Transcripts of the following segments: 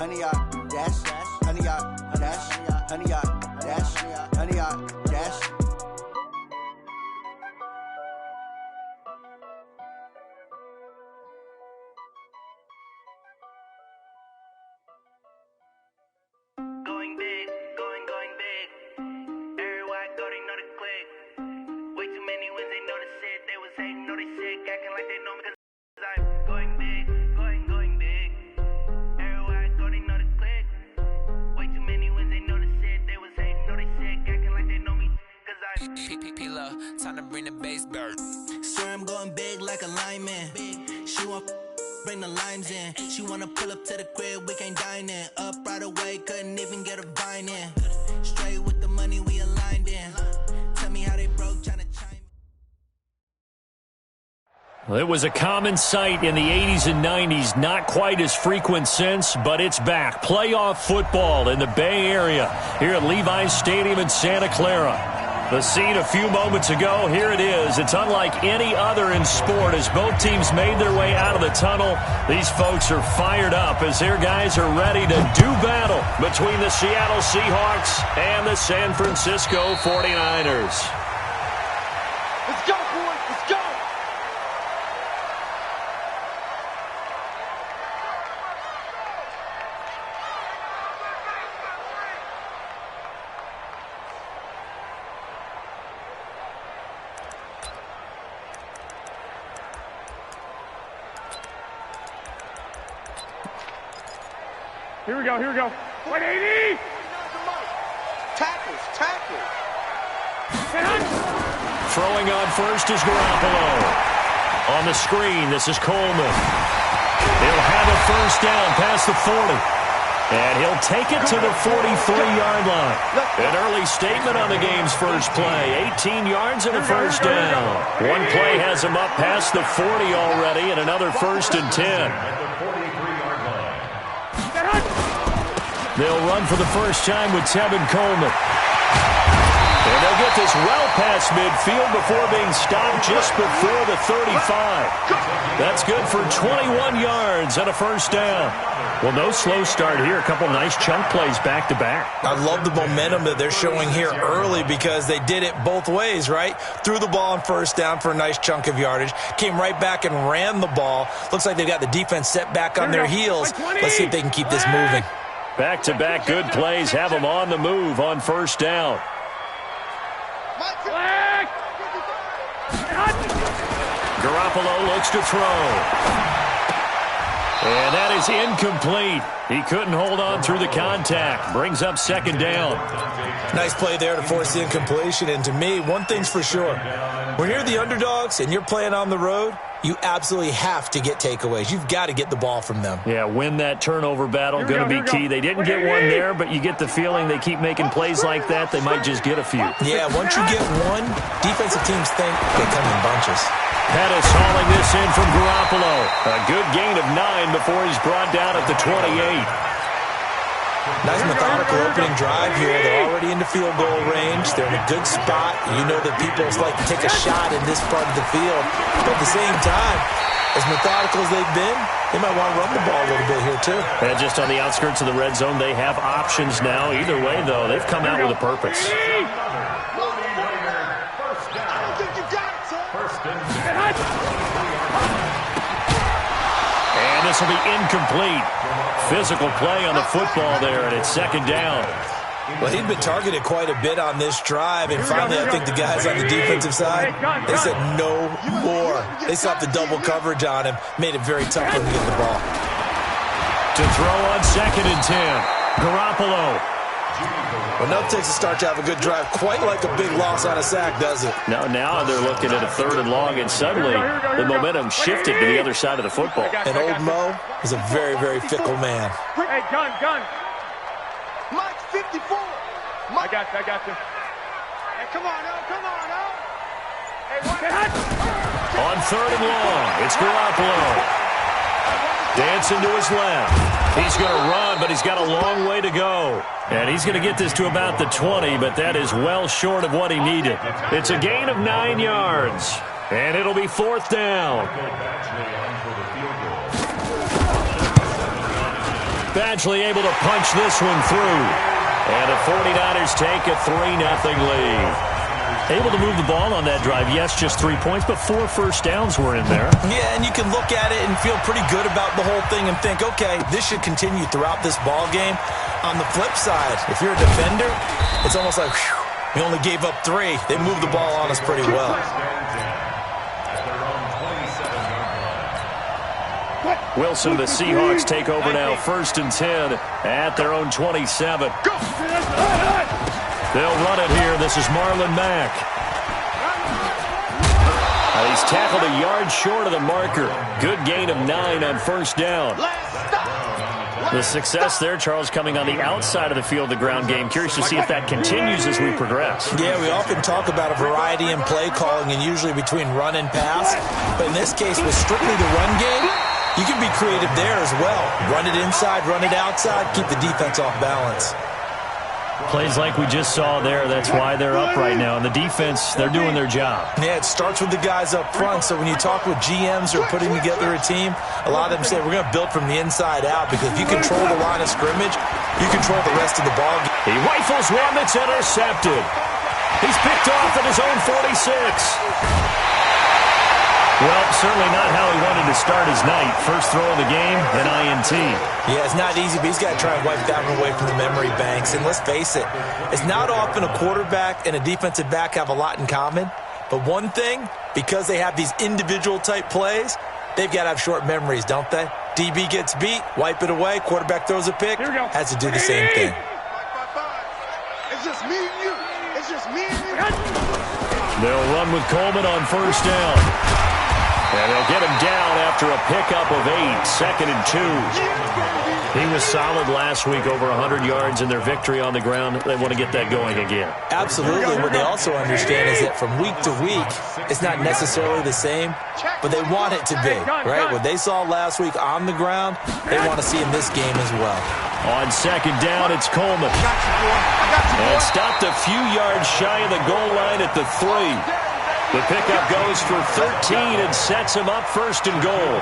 honey yard, dash, honey yard, dash, honey yard, dash, honey yard, dash. Going big, going big. Everywhere I go, they know the click. Way too many wins, they know the shit. They was hating, know they sick, acting like they know me 'cause I'm going big, going big. Everywhere I go, they know the click. Way too many wins, they know the shit. They was hating, know they sick, acting like they know me 'cause I'm P-P-P-Love, time to bring the bass bird. Swear I'm going big like a lineman. She want bring the limes in. She wanna pull up to the crib, we can't dine in. Up right away, couldn't even get a vine in. Straight with the money we aligned in. Tell me how they broke, tryna chime. Well, it was a common sight in the 80s and 90s, not quite as frequent since, but it's back. Playoff football in the Bay Area here at Levi's Stadium in Santa Clara. The scene a few moments ago, here it is. It's unlike any other in sport as both teams made their way out of the tunnel. These folks are fired up as their guys are ready to do battle between the Seattle Seahawks and the San Francisco 49ers. Let's go, boys, let's go! Here we go. 180! Tackles. Throwing on first is Garoppolo. On the screen, this is Coleman. He'll have a first down past the 40. And he'll take it to the 43-yard line. An early statement on the game's first play. 18 yards and a first down. One play has him up past the 40 already and another first and 10. They'll run for the first time with Tevin Coleman. And they'll get this well past midfield before being stopped just before the 35. That's good for 21 yards and a first down. Well, no slow start here. A couple nice chunk plays back-to-back. I love the momentum that they're showing here early because they did it both ways, right? Threw the ball on first down for a nice chunk of yardage. Came right back and ran the ball. Looks like they've got the defense set back on their heels. Let's see if they can keep this moving. Back-to-back good plays have them on the move on first down. Garoppolo looks to throw. And that is incomplete. He couldn't hold on through the contact. Brings up second down. Nice play there to force the incompletion. And to me, one thing's for sure. When you're the underdogs and you're playing on the road, you absolutely have to get takeaways. You've got to get the ball from them. Yeah, win that turnover battle, going to be key. They didn't get one there, but you get the feeling they keep making plays like that, they might just get a few. Yeah, once you get one, defensive teams think they come in bunches. Pettis hauling this in from Garoppolo. A good gain of 9 before he's brought down at the 28. Nice methodical opening drive here. They're already into field goal range. They're in a good spot. You know that people like to take a shot in this part of the field. But at the same time, as methodical as they've been, they might want to run the ball a little bit here too. And just on the outskirts of the red zone, they have options now. Either way, though, they've come out with a purpose. And this will be incomplete. Physical play on the football there, and it's second down. Well, he'd been targeted quite a bit on this drive, and finally I think the guys on the defensive side, they said no more. They stopped the double coverage on him, made it very tough for him to get the ball. To throw on second and 10, Garoppolo. Well, now it takes a start to have a good drive, quite like a big loss on a sack, does it? Now they're looking at a third and long, and suddenly the momentum shifted to the other side of the football. And old Mo is a very, very fickle man. Hey, gun. Mike 54. I got you. Hey, come on, oh. Hey, On third and long, it's Garoppolo. Dancing to his left. He's going to run, but he's got a long way to go. And he's going to get this to about the 20, but that is well short of what he needed. It's a gain of 9 yards, and it'll be fourth down. Badgley able to punch this one through. And the 49ers take a 3-0 lead. Able to move the ball on that drive. Yes, just 3 points, but 4 first downs were in there. Yeah, and you can look at it and feel pretty good about the whole thing and think, okay, this should continue throughout this ball game. On the flip side, if you're a defender, it's almost like, whew, we only gave up 3. They moved the ball on us pretty well. Wilson, the Seahawks take over now, 1st and 10 at their own 27. They'll run it here. This is Marlon Mack. He's tackled a yard short of the marker. Good gain of 9 on 1st down. The success there, Charles, coming on the outside of the field, the ground game. Curious to see if that continues as we progress. Yeah, we often talk about a variety in play calling and usually between run and pass. But in this case, with strictly the run game, you can be creative there as well. Run it inside, run it outside, keep the defense off balance. Plays like we just saw there, that's why they're up right now. And the defense, they're doing their job. Yeah, it starts with the guys up front. So when you talk with GMs who are putting together a team, a lot of them say we're going to build from the inside out, because if you control the line of scrimmage, you control the rest of the ball game. He rifles one that's intercepted. He's picked off at his own 46. Well, certainly not how he wanted to start his night. First throw of the game, an INT. Yeah, it's not easy, but he's got to try and wipe that one away from the memory banks. And let's face it, it's not often a quarterback and a defensive back have a lot in common. But one thing, because they have these individual type plays, they've got to have short memories, don't they? DB gets beat, wipe it away, quarterback throws a pick, has to do the same thing. It's just me and you. It's just me and you. They'll run with Coleman on 1st down. And they'll get him down after a pickup of 8, 2nd and 2. He was solid last week, over 100 yards in their victory on the ground. They want to get that going again. Absolutely. What they also understand is that from week to week, it's not necessarily the same, but they want it to be, right? What they saw last week on the ground, they want to see in this game as well. On 2nd down, it's Coleman. And stopped a few yards shy of the goal line at the 3. The pickup goes for 13 and sets him up 1st and goal.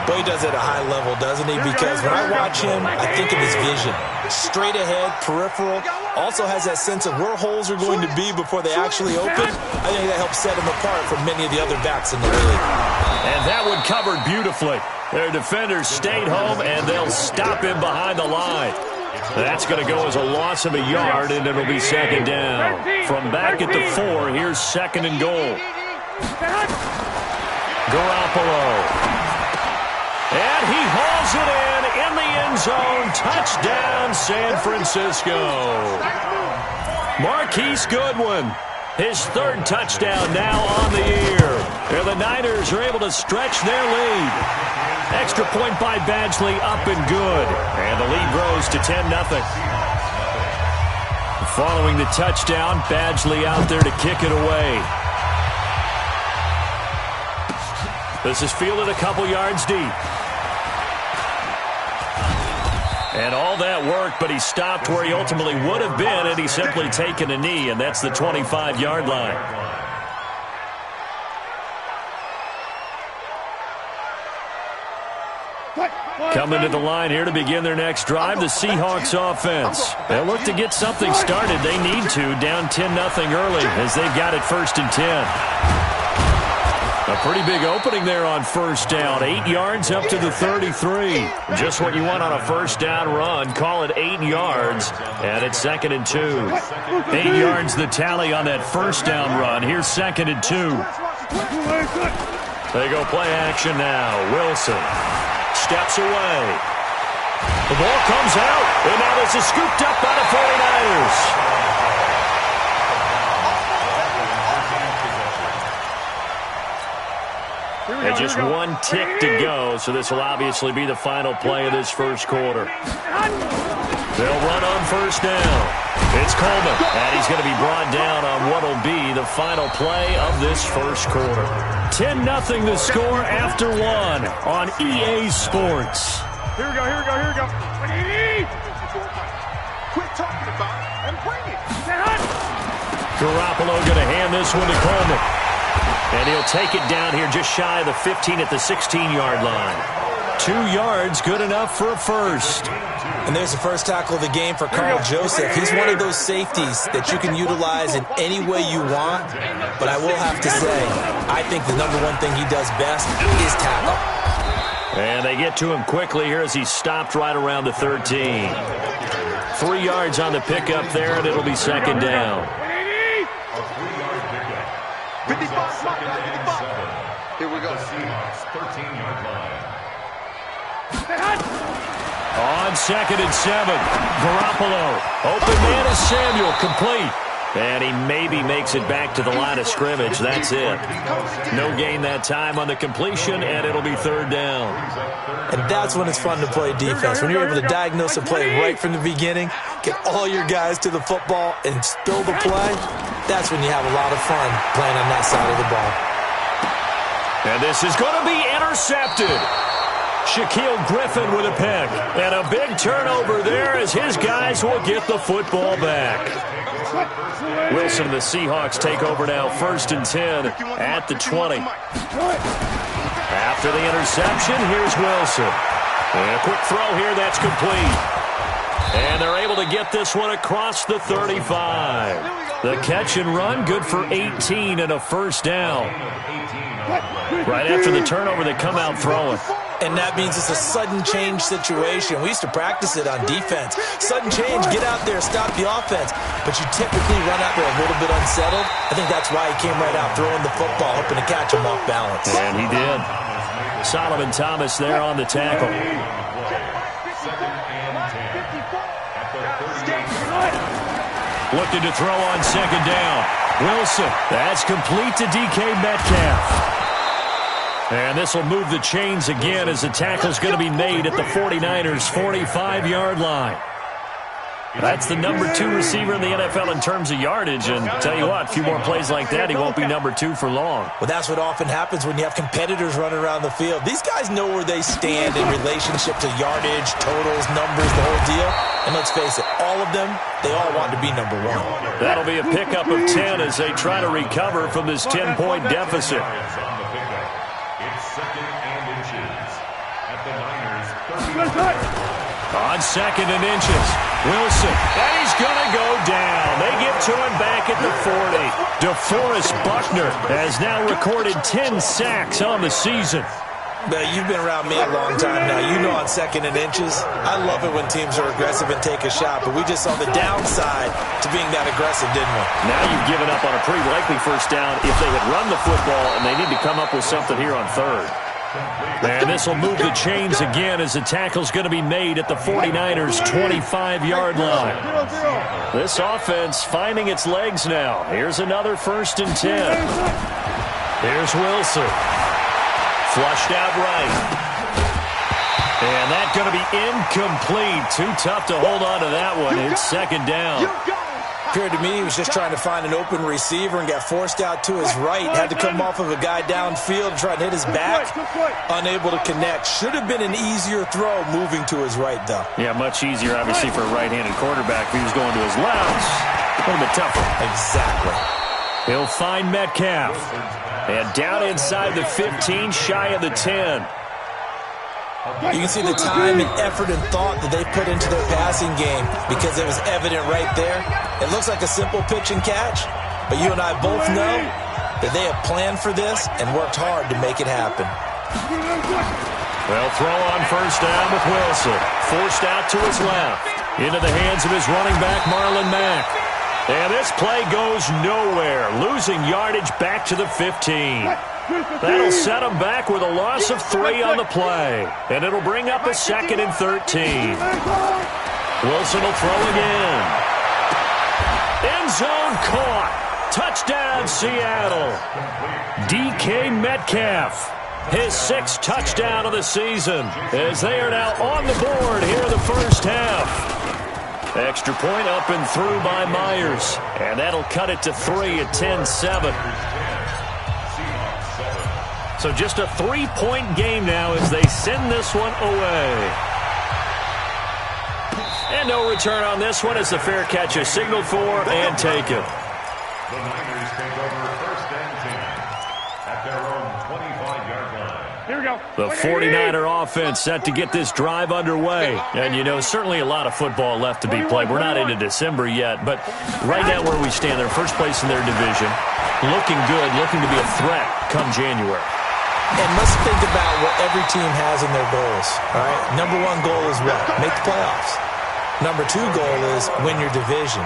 Boy, he does it at a high level, doesn't he? Because when I watch him, I think of his vision. Straight ahead, peripheral. Also has that sense of where holes are going to be before they actually open. I think that helps set him apart from many of the other backs in the league. And that one covered beautifully. Their defenders stayed home, and they'll stop him behind the line. That's going to go as a loss of a yard, and it'll be 2nd down. From back at the 4, here's 2nd and goal. Garoppolo. And he hauls it in the end zone. Touchdown, San Francisco. Marquise Goodwin, his 3rd touchdown now on the year. And the Niners are able to stretch their lead. Extra point by Badgley, up and good. And the lead grows to 10-0. Following the touchdown, Badgley out there to kick it away. This is fielded a couple yards deep. And all that worked, but he stopped where he ultimately would have been, and he's simply taken a knee, and that's the 25-yard line. Coming to the line here to begin their next drive, the Seahawks offense. They'll look to get something started. They need to, down 10-0 early as they've got it 1st and 10. A pretty big opening there on 1st down. 8 yards up to the 33. Just what you want on a 1st down run. Call it 8 yards, and it's 2nd and 2. 8 yards the tally on that 1st down run. Here's 2nd and 2. They go play action now. Wilson steps away. The ball comes out, and now this is scooped up by the 49ers. And just 1 tick to go, so this will obviously be the final play of this 1st quarter. They'll run on 1st down. It's Coleman, and he's going to be brought down on what will be the final play of this 1st quarter. 10-0 the score after 1 on EA Sports. Here we go, here we go, here we go. Quit talking about it and bring it. Garoppolo going to hand this one to Coleman. And he'll take it down here just shy of the 15 at the 16-yard line. 2 yards, good enough for a first. And there's the first tackle of the game for Carl Joseph. He's one of those safeties that you can utilize in any way you want. But I will have to say, I think the number one thing he does best is tackle. And they get to him quickly here as he stopped right around the 13. 3 yards on the pickup there, and it'll be second down. 55. Here we go. On 2nd and 7, Garoppolo. Open man is Samuel, complete. And he maybe makes it back to the line of scrimmage. That's it. No gain that time on the completion, and it'll be third down. And that's when it's fun to play defense. When you're able to diagnose a play right from the beginning, get all your guys to the football, and spill the play, that's when you have a lot of fun playing on that side of the ball. And this is going to be intercepted. Shaquille Griffin with a pick. And a big turnover there as his guys will get the football back. Wilson and the Seahawks take over now, 1st and 10 at the 20. After the interception, here's Wilson. And a quick throw here, that's complete. And they're able to get this one across the 35. The catch and run, good for 18 and a first down. Right after the turnover, they come out throwing. And that means it's a sudden change situation. We used to practice it on defense. Sudden change, get out there, stop the offense. But you typically run out there a little bit unsettled. I think that's why he came right out throwing the football, hoping to catch him off balance. And he did. Solomon Thomas there on the tackle. Looking to throw on 2nd down. Wilson, that's complete to DK Metcalf. And this will move the chains again as the tackle's going to be made at the 49ers' 45-yard line. That's the number 2 receiver in the NFL in terms of yardage. And tell you what, a few more plays like that, he won't be number 2 for long. Well, that's what often happens when you have competitors running around the field. These guys know where they stand in relationship to yardage, totals, numbers, the whole deal. And let's face it, all of them, they all want to be number 1. That'll be a pickup of 10 as they try to recover from this 10-point deficit. On 2nd and inches, Wilson, and he's going to go down. They get to him back at the 40. DeForest Buckner has now recorded 10 sacks on the season. You've been around me a long time now. You know on 2nd and inches, I love it when teams are aggressive and take a shot, but we just saw the downside to being that aggressive, didn't we? Now you've given up on a pretty likely first down if they had run the football, and they need to come up with something here on 3rd. And this will move the chains again as the tackle's going to be made at the 49ers' 25-yard line. This offense finding its legs now. Here's another 1st and 10. Here's Wilson. Flushed out right. And that's going to be incomplete. Too tough to hold on to that one. It's 2nd down. Appeared to me he was just trying to find an open receiver and got forced out to his right. Had to come off of a guy downfield, try to hit his back. Unable to connect. Should have been an easier throw moving to his right, though. Yeah, much easier, obviously, for a right-handed quarterback. If he was going to his left, a little bit tougher. Exactly. He'll find Metcalf. And down inside the 15, shy of the 10. You can see the time and effort and thought that they put into their passing game because it was evident right there. It looks like a simple pitch and catch, but you and I both know that they have planned for this and worked hard to make it happen. Well, throw on 1st down with Wilson. Forced out to his left. Into the hands of his running back, Marlon Mack. And this play goes nowhere. Losing yardage back to the 15. That'll set him back with a loss of 3 on the play. And it'll bring up a 2nd and 13. Wilson will throw again. End zone caught. Touchdown, Seattle. DK Metcalf. His 6th touchdown of the season as they are now on the board here in the first half. Extra point up and through by Myers. And that'll cut it to 3 at 10-7. So just a 3-point game now as they send this one away. And no return on this one as the fair catch is signaled for and taken. The Niners take over 1st and 10 at their own 25-yard line. Here we go. The 49er offense set to get this drive underway. And, you know, certainly a lot of football left to be played. We're not into December yet, but right now where we stand, they're first place in their division. Looking good, looking to be a threat come January. And let's think about what every team has in their goals, all right? Number one goal is what? Make the playoffs. Number two goal is win your division.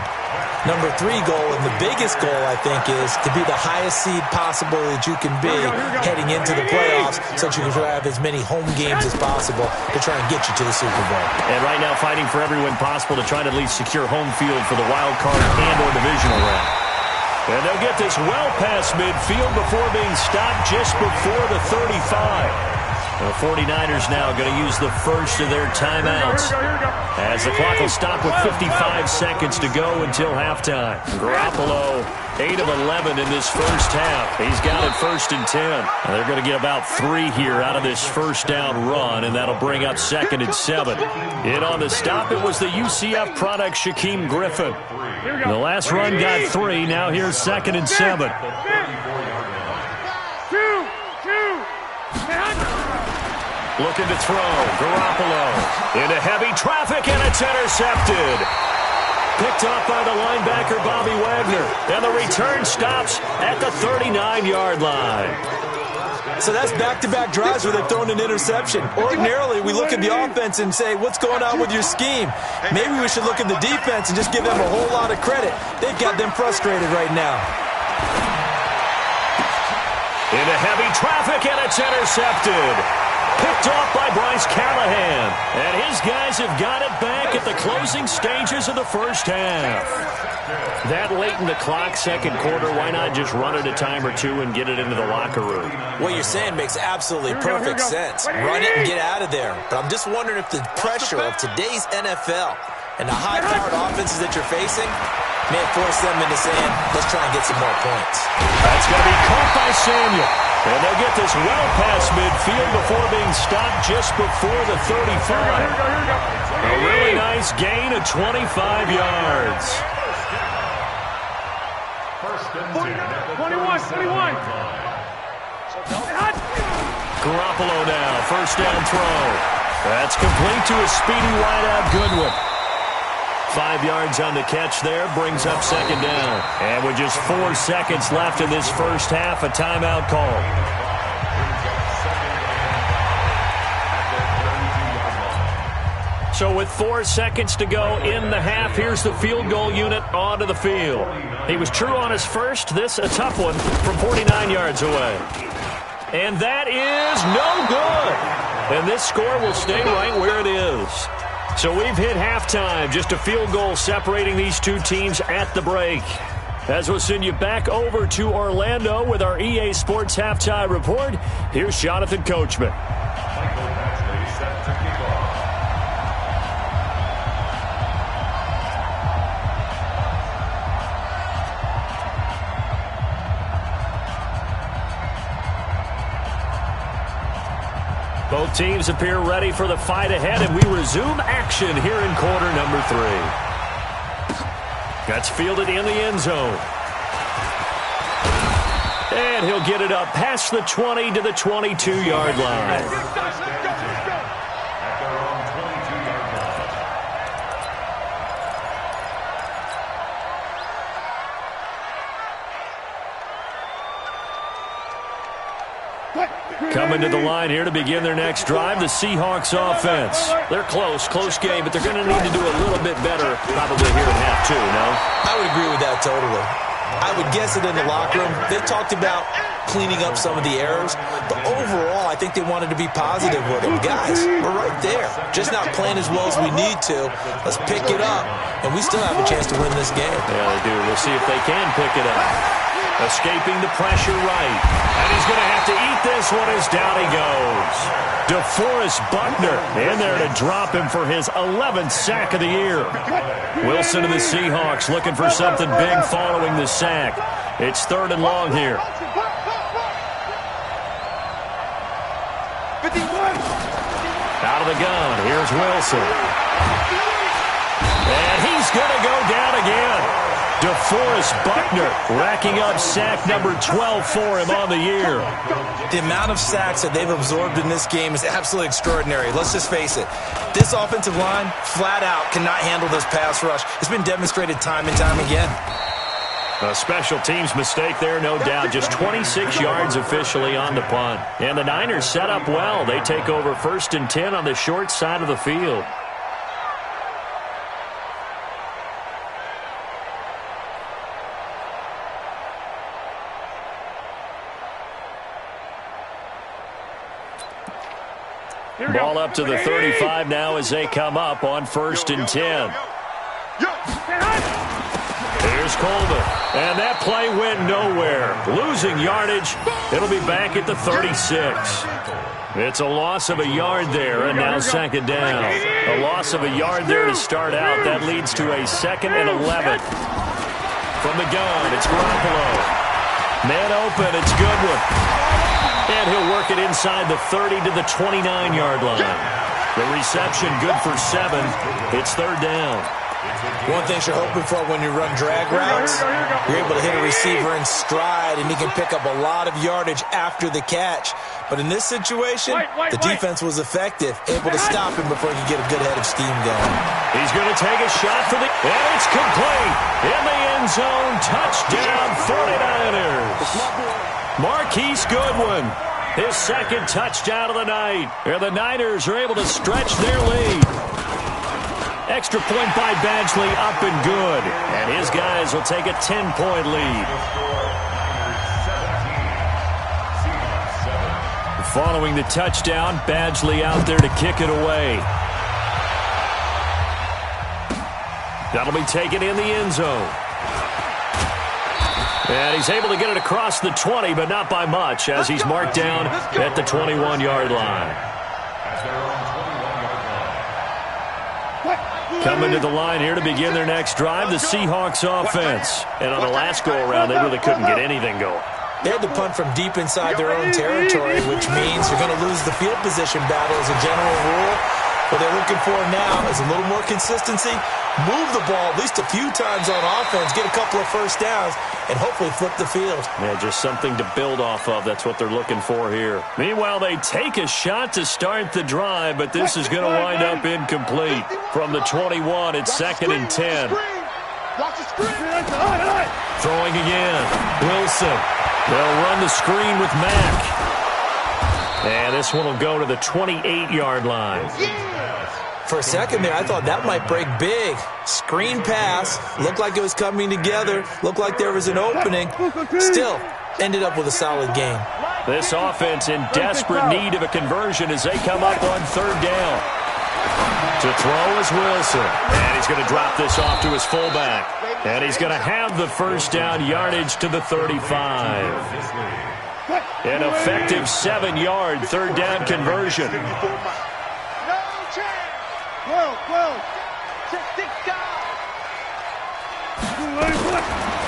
Number three goal, and the biggest goal, I think, is to be the highest seed possible that you can be heading into the playoffs so that you can have as many home games as possible to try and get you to the Super Bowl. And right now fighting for every win possible to try to at least secure home field for the wild card and or divisional round. And they'll get this well past midfield before being stopped just before the 35. The 49ers now going to use the first of their timeouts as the clock will stop with 55 seconds to go until halftime. Garoppolo, 8 of 11 in this first half. He's got it 1st and 10. And they're going to get about 3 here out of this first down run, and that'll bring up 2nd and 7. In on the stop, it was the UCF product, Shaquem Griffin. The last run got 3. Now here's 2nd and 7. Looking to throw. Garoppolo into heavy traffic, and it's intercepted. Picked up by the linebacker, Bobby Wagner. And the return stops at the 39-yard line. So that's back-to-back drives where they've thrown an interception. Ordinarily, we look at the offense and say, what's going on with your scheme? Maybe we should look at the defense and just give them a whole lot of credit. They've got them frustrated right now. Into heavy traffic, and it's intercepted. Picked off by Bryce Callahan. And his guys have got it back at the closing stages of the first half. That late in the clock, second quarter, why not just run it a time or two and get it into the locker room? What you're saying makes absolutely perfect sense. Run it and get out of there. But I'm just wondering if the pressure of today's NFL and the high-powered offenses that you're facing may force them into saying, let's try and get some more points. That's going to be caught by Samuel. And they'll get this well past midfield before being stopped just before the 35. A really nice gain of 25 yards. 21. Garoppolo now, first down throw. That's complete to a speedy wideout Goodwin. 5 yards on the catch there, brings up 2nd down. And with just 4 seconds left in this first half, a timeout call. So with 4 seconds to go in the half, here's the field goal unit onto the field. He was true on his first, this a tough one from 49 yards away. And that is no good. And this score will stay right where it is. So we've hit halftime, just a field goal separating these two teams at the break. As we'll send you back over to Orlando with our EA Sports Halftime Report, here's Jonathan Coachman. Both teams appear ready for the fight ahead, and we resume action here in quarter number 3. That's fielded in the end zone. And he'll get it up past the 20 to the 22-yard line. Coming to the line here to begin their next drive, the Seahawks offense. They're close game, but they're going to need to do a little bit better probably here in half 2, no? I would agree with that totally. I would guess it in the locker room. They talked about cleaning up some of the errors, but overall, I think they wanted to be positive with them. Guys, we're right there. Just not playing as well as we need to. Let's pick it up, and we still have a chance to win this game. Yeah, they do. We'll see if they can pick it up. Escaping the pressure right. And he's going to have to eat this one as down he goes. DeForest Buckner in there to drop him for his 11th sack of the year. Wilson of the Seahawks looking for something big following the sack. It's 3rd and long here. Out of the gun, here's Wilson. And he's going to go down again. DeForest Buckner racking up sack number 12 for him on the year. The amount of sacks that they've absorbed in this game is absolutely extraordinary. Let's just face it. This offensive line, flat out, cannot handle this pass rush. It's been demonstrated time and time again. A special teams mistake there, no doubt. Just 26 yards officially on the punt. And the Niners set up well. They take over 1st and 10 on the short side of the field. Ball up to the 35 now as they come up on 1st and 10. Here's Coleman. And that play went nowhere. Losing yardage. It'll be back at the 36. It's a loss of a yard there, and now 2nd down. A loss of a yard there to start out. That leads to a 2nd and 11. From the gun, it's Garoppolo. Man open, it's Goodwin. And he'll work it inside the 30 to the 29-yard line. The reception good for 7. It's 3rd down. One thing you're hoping for when you run drag routes, you're able to hit a receiver in stride, and he can pick up a lot of yardage after the catch. But in this situation, the defense was effective, able to stop him before he could get a good head of steam going. He's going to take a shot for the... And it's complete. In the end zone, touchdown 49ers. Marquise Goodwin, his 2nd touchdown of the night. And the Niners are able to stretch their lead. Extra point by Badgley, up and good. And his guys will take a 10-point lead. Following the touchdown, Badgley out there to kick it away. That'll be taken in the end zone. And he's able to get it across the 20, but not by much, as he's marked down at the 21-yard line. Coming to the line here to begin their next drive, the Seahawks offense. And on the last go-around, they really couldn't get anything going. They had to punt from deep inside their own territory, which means you're going to lose the field position battle as a general rule. What they're looking for now is a little more consistency, move the ball at least a few times on offense, get a couple of first downs, and hopefully flip the field. Yeah, just something to build off of. That's what they're looking for here. Meanwhile, they take a shot to start the drive, but this is going to wind up incomplete. From the 21, it's 2nd and 10. Throwing again. Wilson. They'll run the screen with Mack. And this one will go to the 28-yard line. For a second there, I thought that might break big. Screen pass. Looked like it was coming together. Looked like there was an opening. Still, ended up with a solid game. This offense in desperate need of a conversion as they come up on 3rd down. To throw is Wilson. And he's going to drop this off to his fullback. And he's going to have the 1st down yardage to the 35. An effective 7-yard 3rd down conversion.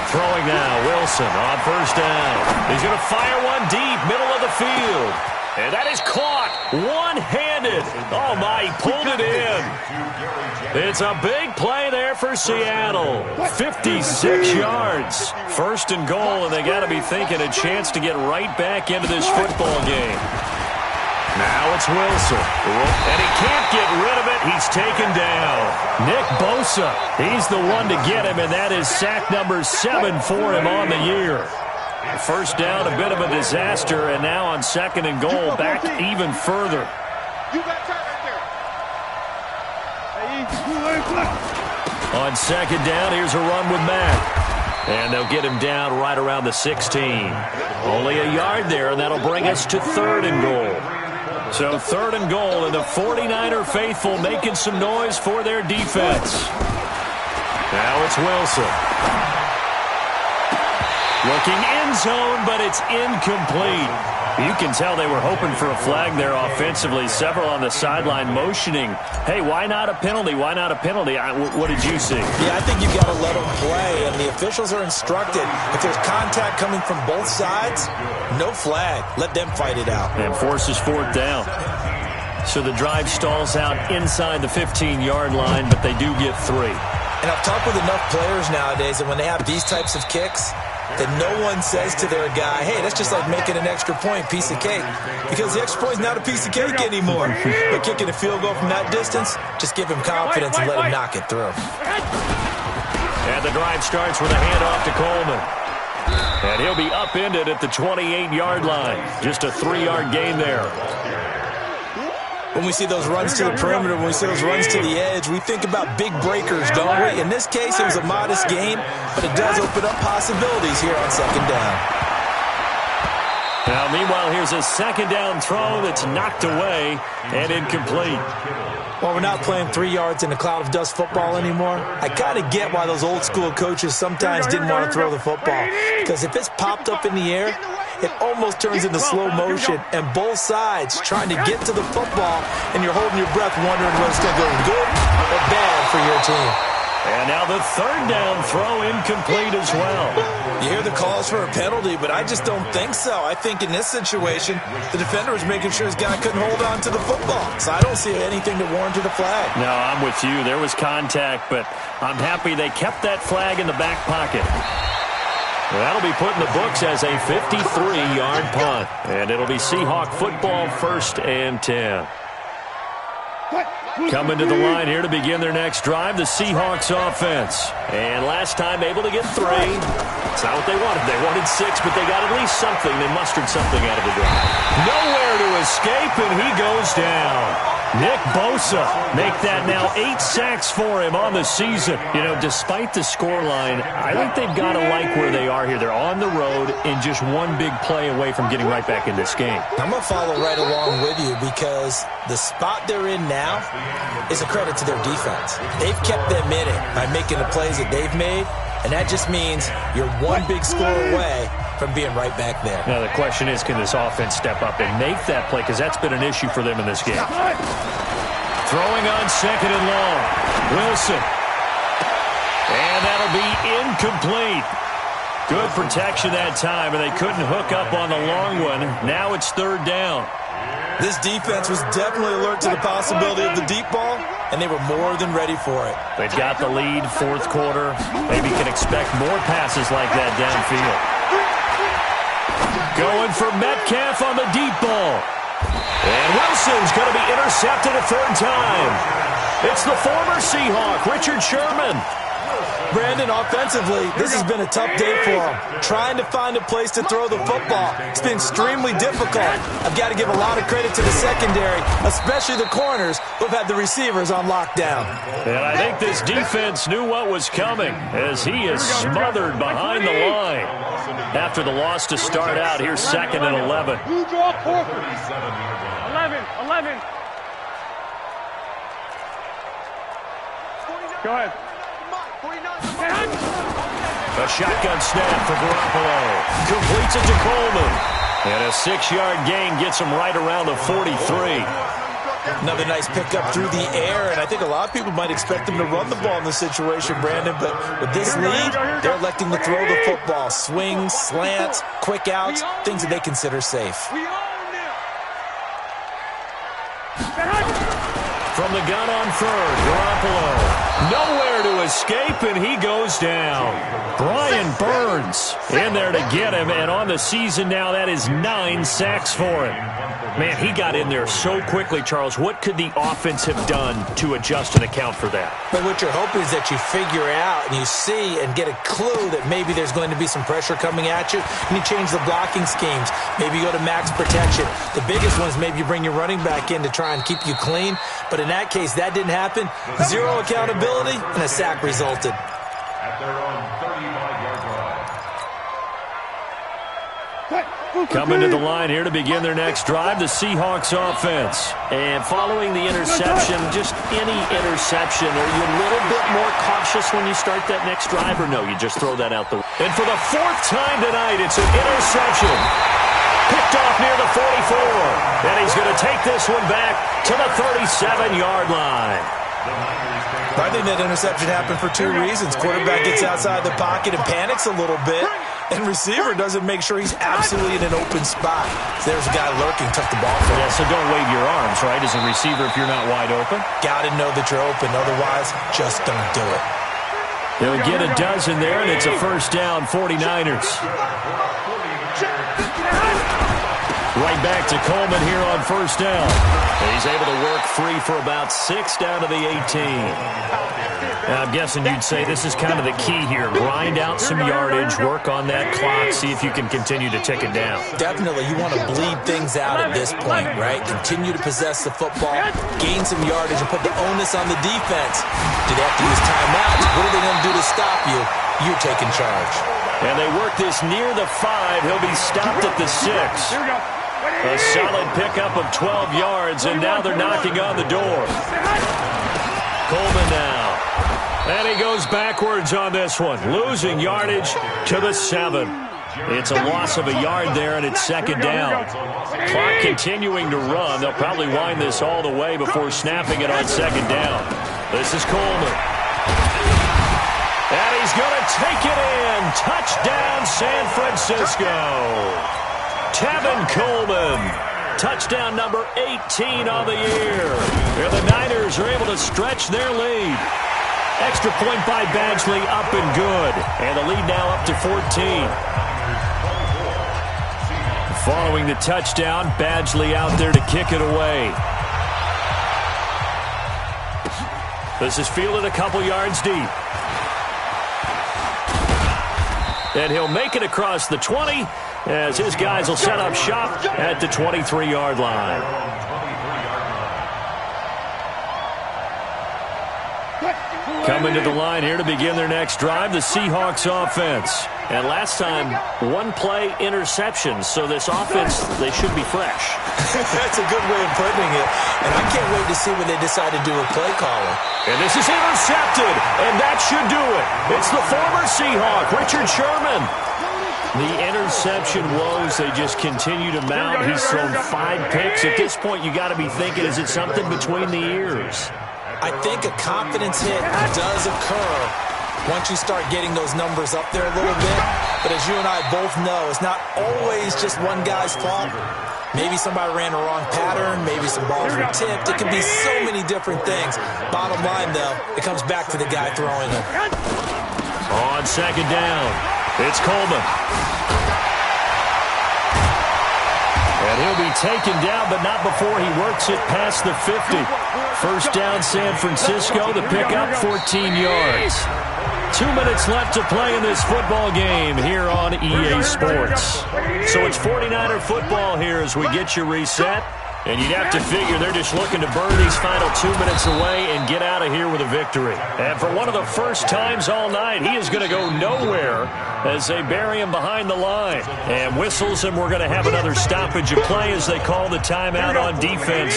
Throwing now, Wilson on 1st down. He's going to fire one deep, middle of the field. And that is caught one-handed. Oh, my, he pulled it in. It's a big play there for Seattle. 56 yards. 1st and goal, and they got to be thinking a chance to get right back into this football game. Now it's Wilson. And he can't get rid of it. He's taken down. Nick Bosa, he's the one to get him, and that is sack number 7 for him on the year. 1st down, a bit of a disaster, and now on 2nd and goal, back even further. On 2nd down, here's a run with Mack. And they'll get him down right around the 16. Only a yard there, and that'll bring us to 3rd and goal. So 3rd and goal, and the 49er faithful making some noise for their defense. Now it's Wilson. Looking end zone, but it's incomplete. You can tell they were hoping for a flag there offensively. Several on the sideline motioning, hey, why not a penalty? Why not a penalty? What did you see? Yeah, I think you got to let them play, and the officials are instructed. If there's contact coming from both sides, no flag. Let them fight it out. And forces 4th down. So the drive stalls out inside the 15-yard line, but they do get 3. And I've talked with enough players nowadays that when they have these types of kicks, that no one says to their guy, hey, that's just like making an extra point, piece of cake. Because the extra point is not a piece of cake anymore. But kicking a field goal from that distance, just give him confidence and let him knock it through. And the drive starts with a handoff to Coleman. And he'll be upended at the 28-yard line. Just a 3-yard gain there. When we see those runs to the perimeter, when we see those runs to the edge, we think about big breakers, don't we? In this case, it was a modest gain, but it does open up possibilities here on second down. Now, meanwhile, here's a second down throw that's knocked away and incomplete. Well, we're not playing 3 yards in a cloud of dust football anymore. I kind of get why those old school coaches sometimes didn't want to throw the football. Because if it's popped up in the air, it almost turns into slow motion, and both sides trying to get to the football, and you're holding your breath wondering whether it's going to go good or bad for your team. And now the third down throw incomplete as well. You hear the calls for a penalty, but I just don't think so. I think in this situation, the defender was making sure his guy couldn't hold on to the football. So I don't see anything that warranted a flag. No, I'm with you. There was contact, but I'm happy they kept that flag in the back pocket. That'll be put in the books as a 53-yard punt. And it'll be Seahawk football, 1st and 10. Coming to the line here to begin their next drive, the Seahawks offense. And last time able to get 3. It's not what they wanted. They wanted 6, but they got at least something. They mustered something out of the drive. Nowhere to escape, and he goes down. Nick Bosa make that now 8 sacks for him on the season. You know, despite the scoreline, I think they've got to like where they are here. They're on the road and just one big play away from getting right back in this game. I'm going to follow right along with you because the spot they're in now is a credit to their defense. They've kept them in it by making the plays that they've made, and that just means you're one big score away from being right back there. Now the question is, can this offense step up and make that play? Because that's been an issue for them in this game. Throwing on 2nd and long. Wilson. And that'll be incomplete. Good protection that time, and they couldn't hook up on the long one. Now it's 3rd down. This defense was definitely alert to the possibility of the deep ball, and they were more than ready for it. They've got the lead, 4th quarter. Maybe can expect more passes like that downfield. Going for Metcalf on the deep ball. And Wilson's going to be intercepted a 3rd time. It's the former Seahawk, Richard Sherman. Brandon, offensively, this has been a tough day for him. Trying to find a place to throw the football. It's been extremely difficult. I've got to give a lot of credit to the secondary, especially the corners who've had the receivers on lockdown. And I think this defense knew what was coming as he is smothered behind the line. After the loss to start out, here's 2nd and 11. 11. Go ahead. A shotgun snap for Garoppolo. Completes it to Coleman. And a 6-yard gain gets him right around the 43. Another nice pickup through the air, and I think a lot of people might expect them to run the ball in this situation, Brandon, but with this lead, they're electing to throw the football. Swings, slants, quick outs, things that they consider safe. From the gun on 3rd, Garoppolo. Nowhere to escape, and he goes down. Brian Burns in there to get him, and on the season now, that is 9 sacks for him. Man, he got in there so quickly, Charles. What could the offense have done to adjust and account for that? But what you're hoping is that you figure out and you see and get a clue that maybe there's going to be some pressure coming at you, and you change the blocking schemes. Maybe you go to max protection. The biggest one is maybe you bring your running back in to try and keep you clean. But in that case, that didn't happen. 0 accountability, and a sack resulted. At their own 35-yard line. Coming to the line here to begin their next drive, the Seahawks offense. And following the interception, just any interception, are you a little bit more cautious when you start that next drive, or no, you just throw that out the way? And for the 4th time tonight, it's an interception. Picked off near the 44. And he's going to take this one back to the 37-yard line. I think that interception happened for 2 reasons. Quarterback gets outside the pocket and panics a little bit, and receiver doesn't make sure he's absolutely in an open spot. So there's a guy lurking, took the ball from him. Yeah, so don't wave your arms, right, as a receiver if you're not wide open. Got to know that you're open, otherwise just don't do it. They'll get a dozen there, and it's a first down, 49ers. Right back to Coleman here on first down. And he's able to work free for about 6 down to the 18. Now, I'm guessing you'd say this is kind of the key here. Grind out some yardage, work on that clock, see if you can continue to tick it down. Definitely, you want to bleed things out at this point, right? Continue to possess the football, gain some yardage, and put the onus on the defense. Do they have to use timeouts? What are they going to do to stop you? You're taking charge. And they work this near the 5. He'll be stopped at the 6. A solid pickup of 12 yards, and now they're knocking on the door. Coleman now. And he goes backwards on this one, losing yardage to the 7. It's a loss of a yard there, and it's second down. Clock continuing to run. They'll probably wind this all the way before snapping it on second down. This is Coleman. And he's going to take it in. Touchdown, San Francisco. Tevin Coleman. Touchdown number 18 on the year. Here the Niners are able to stretch their lead. Extra point by Badgley, up and good. And the lead now up to 14. Following the touchdown, Badgley out there to kick it away. This is fielded a couple yards deep. And he'll make it across the 20 as his guys will set up shop at the 23-yard line. Coming to the line here to begin their next drive, the Seahawks offense. And last time, one-play interception. So this offense, they should be fresh. That's a good way of putting it. And I can't wait to see what they decide to do with play calling. And this is intercepted, and that should do it. It's the former Seahawk, Richard Sherman. The interception woes, they just continue to mount. He's thrown 5 picks. At this point, you got to be thinking, is it something between the ears? I think a confidence hit does occur once you start getting those numbers up there a little bit. But as you and I both know, it's not always just one guy's fault. Maybe somebody ran a wrong pattern. Maybe some balls were tipped. It can be so many different things. Bottom line, though, it comes back to the guy throwing them. On second down, it's Coleman. And he'll be taken down, but not before he works it past the 50. First down, San Francisco. The pickup, 14 yards. 2 minutes left to play in this football game here on EA Sports. So it's 49er football here as we get you reset. And you'd have to figure they're just looking to burn these final 2 minutes away and get out of here with a victory. And for one of the first times all night, he is going to go nowhere as they bury him behind the line. And whistles, and we're going to have another stoppage of play as they call the timeout on defense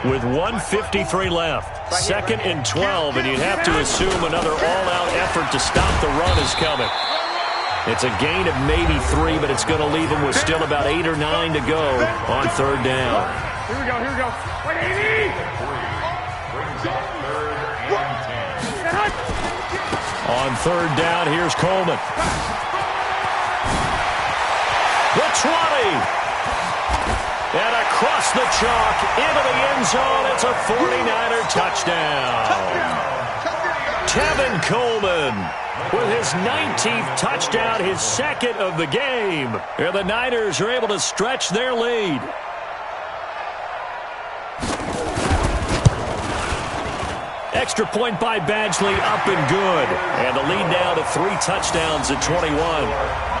with 1:53 left. 2nd and 12, and you'd have to assume another all-out effort to stop the run is coming. It's a gain of maybe 3, but it's going to leave them with still about 8 or 9 to go on third down. Here we go, here we go. 180! On third down, here's Coleman. The 20. And across the chalk, into the end zone. It's a 49er touchdown. Tevin Coleman with his 19th touchdown, his 2nd of the game. And the Niners are able to stretch their lead. Extra point by Badgley, up and good. And the lead now to 3 touchdowns at 21.